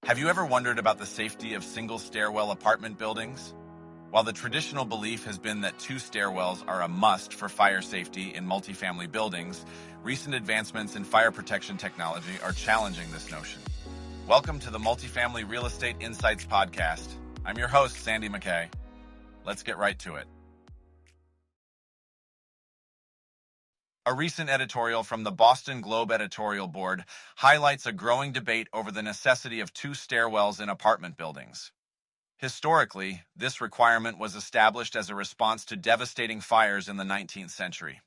Have you ever wondered about the safety of single-stairwell apartment buildings? While the traditional belief has been that two stairwells are a must for fire safety in multifamily buildings, recent advancements in fire protection technology are challenging this notion. Welcome to the Multifamily Real Estate Insights podcast. I'm your host, Sandy MacKay. Let's get right to it. A recent editorial from the Boston Globe editorial board highlights a growing debate over the necessity of two stairwells in apartment buildings. Historically, this requirement was established as a response to devastating fires in the 19th century.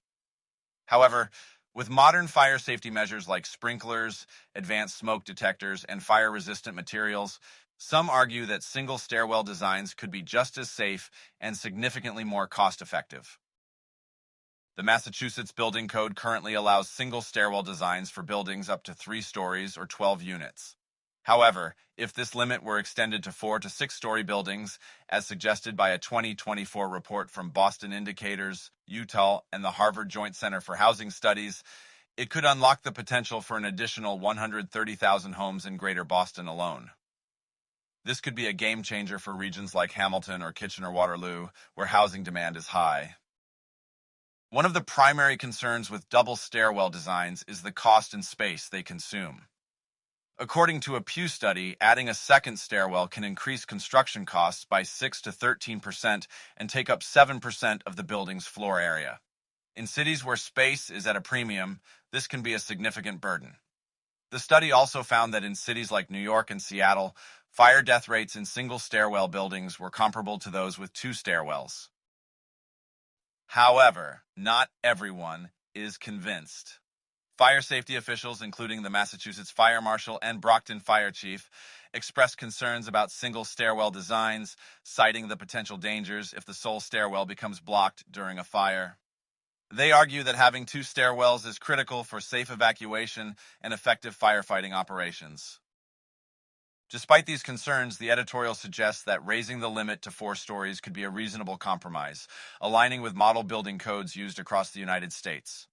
However, with modern fire safety measures like sprinklers, advanced smoke detectors, and fire-resistant materials, some argue that single stairwell designs could be just as safe and significantly more cost-effective. The Massachusetts Building Code currently allows single stairwell designs for buildings up to 3 stories or 12 units. However, if this limit were extended to 4 to 6-story buildings, as suggested by a 2024 report from Boston Indicators, Utah, and the Harvard Joint Center for Housing Studies, it could unlock the potential for an additional 130,000 homes in Greater Boston alone. This could be a game changer for regions like Hamilton or Kitchener-Waterloo, where housing demand is high. One of the primary concerns with double stairwell designs is the cost and space they consume. According to a Pew study, adding a second stairwell can increase construction costs by 6 to 13% and take up 7% of the building's floor area. In cities where space is at a premium, this can be a significant burden. The study also found that in cities like New York and Seattle, fire death rates in single stairwell buildings were comparable to those with 2 stairwells. However, not everyone is convinced. Fire safety officials, including the Massachusetts Fire Marshal and Brockton Fire Chief, expressed concerns about single stairwell designs, citing the potential dangers if the sole stairwell becomes blocked during a fire. They argue that having 2 stairwells is critical for safe evacuation and effective firefighting operations. Despite these concerns, the editorial suggests that raising the limit to 4 stories could be a reasonable compromise, aligning with model building codes used across the United States.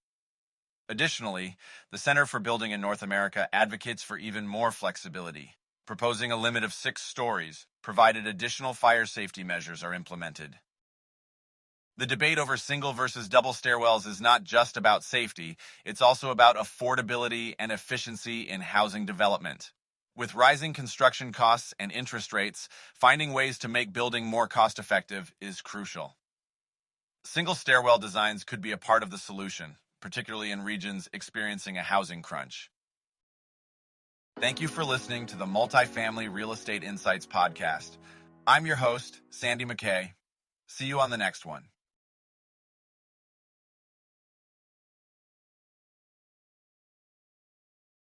Additionally, the Center for Building in North America advocates for even more flexibility, proposing a limit of 6 stories, provided additional fire safety measures are implemented. The debate over single versus double stairwells is not just about safety, it's also about affordability and efficiency in housing development. With rising construction costs and interest rates, finding ways to make building more cost-effective is crucial. Single stairwell designs could be a part of the solution, particularly in regions experiencing a housing crunch. Thank you for listening to the Multifamily Real Estate Insights podcast. I'm your host, Sandy MacKay. See you on the next one.